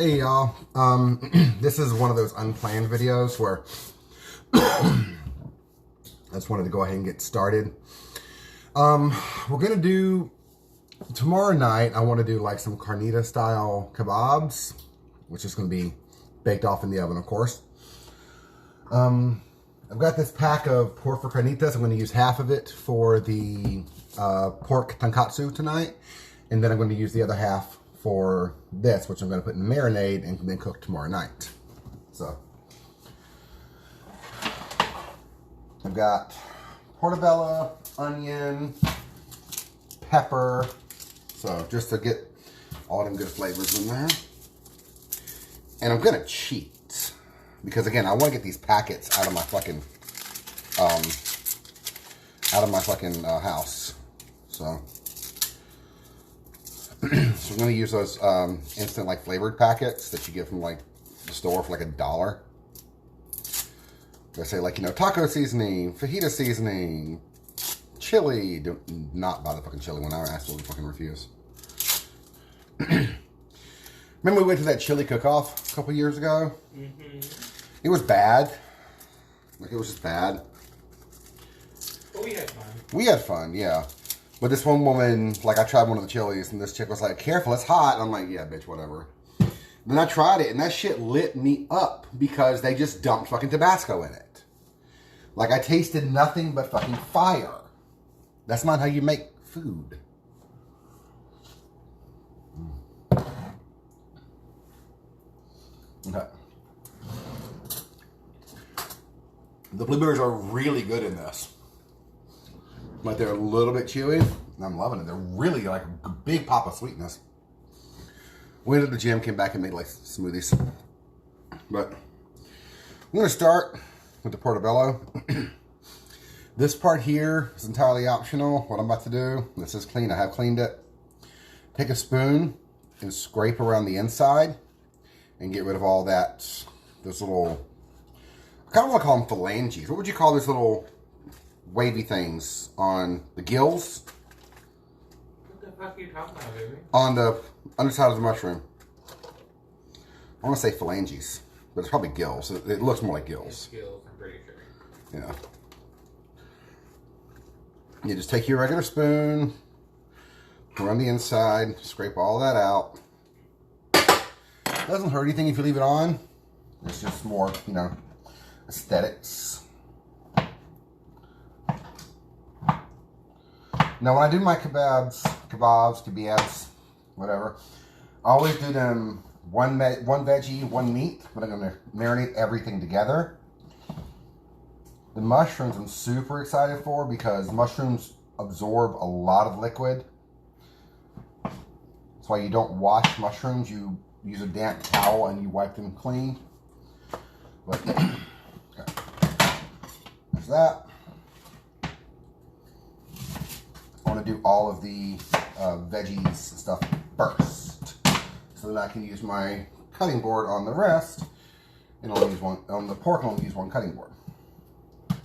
Hey y'all, this is one of those unplanned videos where I just wanted to go ahead and get started. We're gonna do, tomorrow night I want to do like some carnita style kebabs, which is gonna be baked off in the oven, of course. I've got this pack of pork for carnitas. I'm gonna use half of it for the pork tonkatsu tonight, and then I'm gonna use the other half for this, which I'm going to put in the marinade and then cook tomorrow night. So I've got portobello, onion, pepper, so just to get all them good flavors in there. And I'm going to cheat because, again, I want to get these packets out of my fucking house. So so we're going to use those instant like flavored packets that you get from like the store for like $1. They say like, you know, taco seasoning, fajita seasoning, chili. Do not buy the fucking chili one. I absolutely fucking refuse. Remember we went to that chili cook-off a couple years ago? Mm-hmm. It was bad. Like, it was just bad. But we had fun. We had fun, yeah. But this one woman, like, I tried one of the chilies, and this chick was like, careful, it's hot. And I'm like, yeah, bitch, whatever. Then I tried it, and that shit lit me up because they just dumped fucking Tabasco in it. Like, I tasted nothing but fucking fire. That's not how you make food. Okay. The blueberries are really good in this. But they're a little bit chewy, and I'm loving it. They're really like a big pop of sweetness. Went to the gym, came back and made like smoothies. But I'm going to start with the portobello. This part here is entirely optional. What I'm about to do, this is clean. I have cleaned it. Take a spoon and scrape around the inside and get rid of all that, those little, I kind of want to call them phalanges. What would you call those little wavy things on the gills? What the fuck are you talking about, baby? On the underside of the mushroom. I want to say phalanges, but it's probably gills. It looks more like gills. It's gills, I'm pretty sure. Yeah. You just take your regular spoon, around the inside, scrape all that out. Doesn't hurt anything if you leave it on. It's just more, you know, aesthetics. Now, when I do my kebabs, whatever, I always do them one veggie, one meat, but I'm going to marinate everything together. The mushrooms I'm super excited for because mushrooms absorb a lot of liquid. That's why you don't wash mushrooms. You use a damp towel and you wipe them clean. But, okay. There's that. I want to do all of the veggies and stuff first, so then I can use my cutting board on the rest, and I'll use one on the pork. I'll use one cutting board.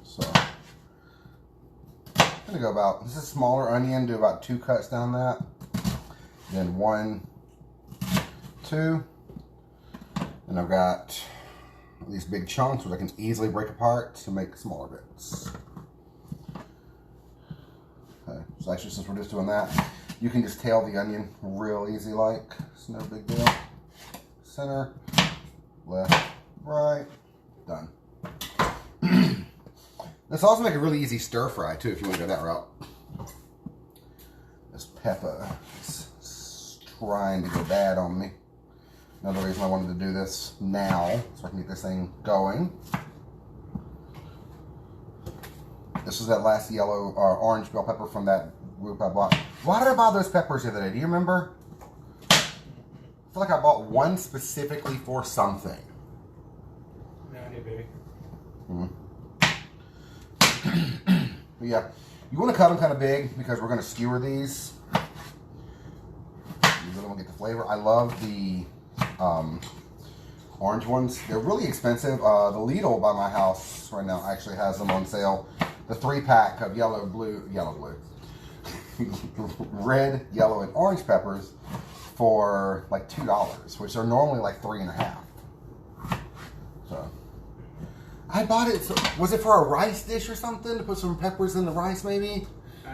So I'm gonna go about, this is a smaller onion. Do about 2 cuts down that, then 1, 2, and I've got these big chunks which I can easily break apart to make smaller bits. Okay, so actually, since we're just doing that, you can just tail the onion real easy like. It's no big deal. Center, left, right, done. This also make a really easy stir fry too if you want to go that route. This pepper is trying to go bad on me. Another reason I wanted to do this now, so I can get this thing going. This is that last yellow or orange bell pepper from that group I bought. Why did I buy those peppers the other day? Do you remember? I feel like I bought one specifically for something. No idea, baby. Yeah, you want to cut them kind of big because we're going to skewer these. You really want to get the flavor. I love the orange ones. They're really expensive. The Lidl by my house right now actually has them on sale. The 3-pack of red, yellow, and orange peppers for like $2, which are normally like $3.50. So I bought it. So, was it for a rice dish or something to put some peppers in the rice? Maybe.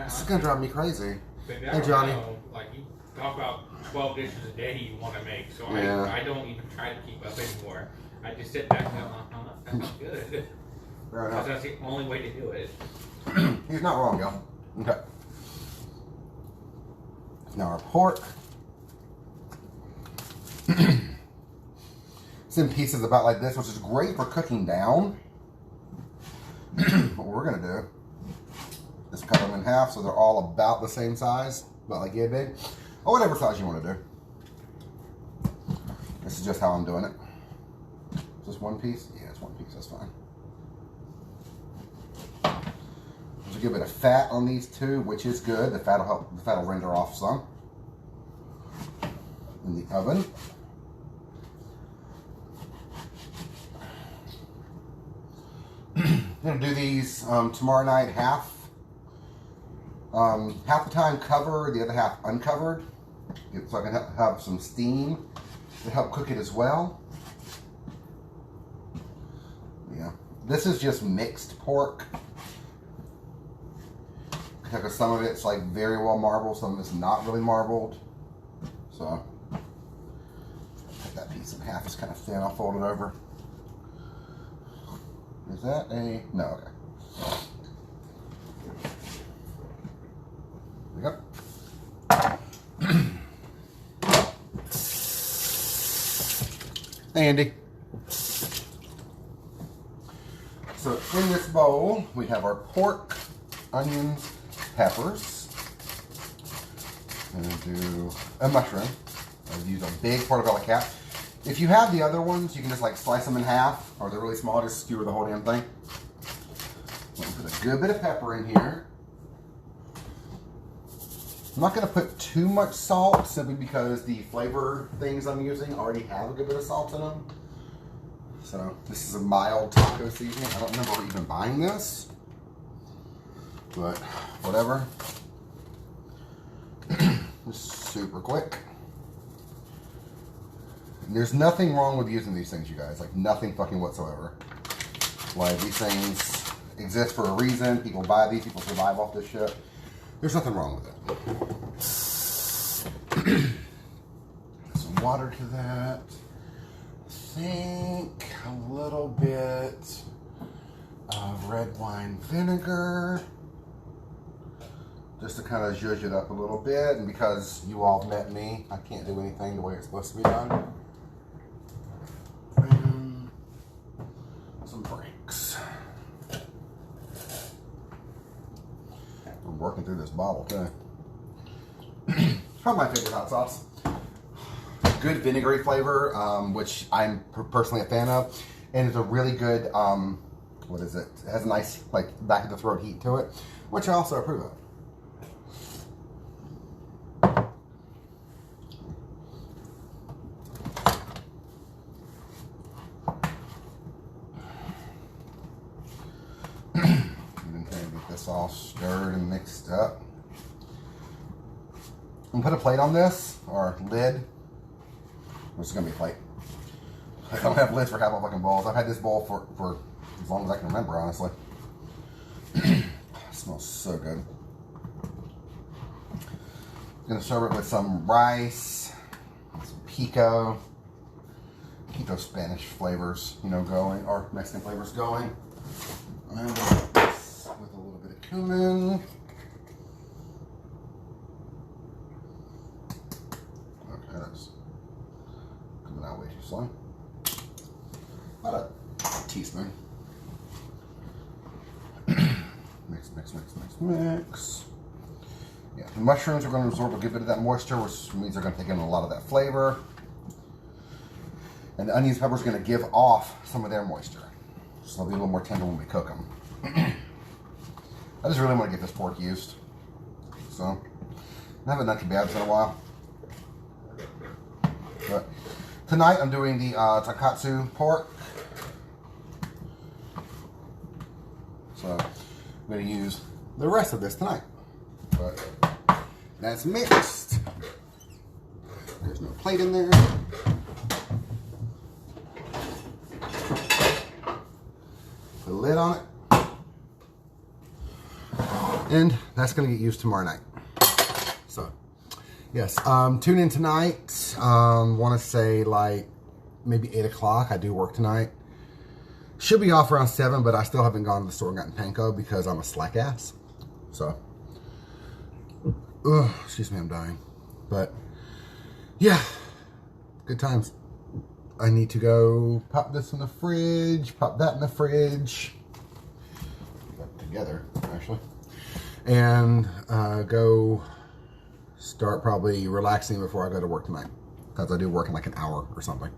This is gonna drive me crazy. Hey Johnny. Like you talk about 12 dishes a day you want to make, so Yeah. I don't even try to keep up anymore. I just sit back and go, that's not good. Fair enough. That's the only way to do it. He's not wrong, y'all. Okay. Now our pork. It's in pieces about like this, which is great for cooking down. What we're gonna do is cut them in half so they're all about the same size, about like yay big, or whatever size you want to do. This is just how I'm doing it. Just one piece? Yeah, it's one piece. That's fine. There's a good bit of fat on these two, which is good. The fat will help. The fat will render off some in the oven. I'm gonna do these tomorrow night half the time cover, the other half uncovered, so I can have some steam to help cook it as well. Yeah, this is just mixed pork because some of it's like very well marbled, some of it's not really marbled. So cut that piece in half. It's kind of thin. I'll fold it over. Is that a... No, okay. There we go. Hey, Andy. So in this bowl, we have our pork, onions, peppers. I'm going to do a mushroom. I'll use a big portobello cap. If you have the other ones, you can just like slice them in half, or they're really small, just skewer the whole damn thing. I'm gonna put a good bit of pepper in here. I'm not gonna put too much salt, simply because the flavor things I'm using already have a good bit of salt in them. So this is a mild taco seasoning. I don't remember even buying this, but whatever. Just super quick. There's nothing wrong with using these things, you guys. Like, nothing fucking whatsoever. Like, these things exist for a reason. People buy these. People survive off this shit. There's nothing wrong with it. Some water to that. I think a little bit of red wine vinegar. Just to kind of zhuzh it up a little bit. And because you all met me, I can't do anything the way it's supposed to be done. Some breaks. I'm working through this bottle too. Probably my favorite hot sauce. Good vinegary flavor, which I'm personally a fan of, and it's a really good. What is it? It has a nice like back of the throat heat to it, which I also approve of. All stirred and mixed up. I'm gonna put a plate on this, or lid. This is gonna be a plate. I don't have lids for half my fucking bowls. I've had this bowl for as long as I can remember, honestly. It smells so good. Gonna serve it with some rice, some pico. Keep those Spanish flavors, you know, going, or Mexican flavors going. And with a little bit of cumin. Okay, that's coming out way too slow. About a teaspoon. Mix, mix, mix, mix, mix. Yeah, the mushrooms are going to absorb a good bit of that moisture, which means they're going to take in a lot of that flavor. And the onions and peppers are going to give off some of their moisture. So they'll be a little more tender when we cook them. I just really want to get this pork used. So, I haven't done kebabs in a while. But tonight I'm doing the tonkatsu pork. So, I'm going to use the rest of this tonight. But that's mixed. There's plate in there. Put a lid on it. And that's going to get used tomorrow night. So, yes. Tune in tonight. Want to say like maybe 8 o'clock. I do work tonight. Should be off around 7, but I still haven't gone to the store and gotten panko because I'm a slack ass. So, excuse me, I'm dying. But, yeah, good times. I need to go pop this in the fridge, pop that in the fridge. Put that together, actually. And go start probably relaxing before I go to work tonight. Because I do work in like an hour or something.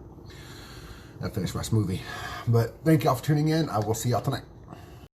I finished my smoothie. But thank y'all for tuning in. I will see y'all tonight.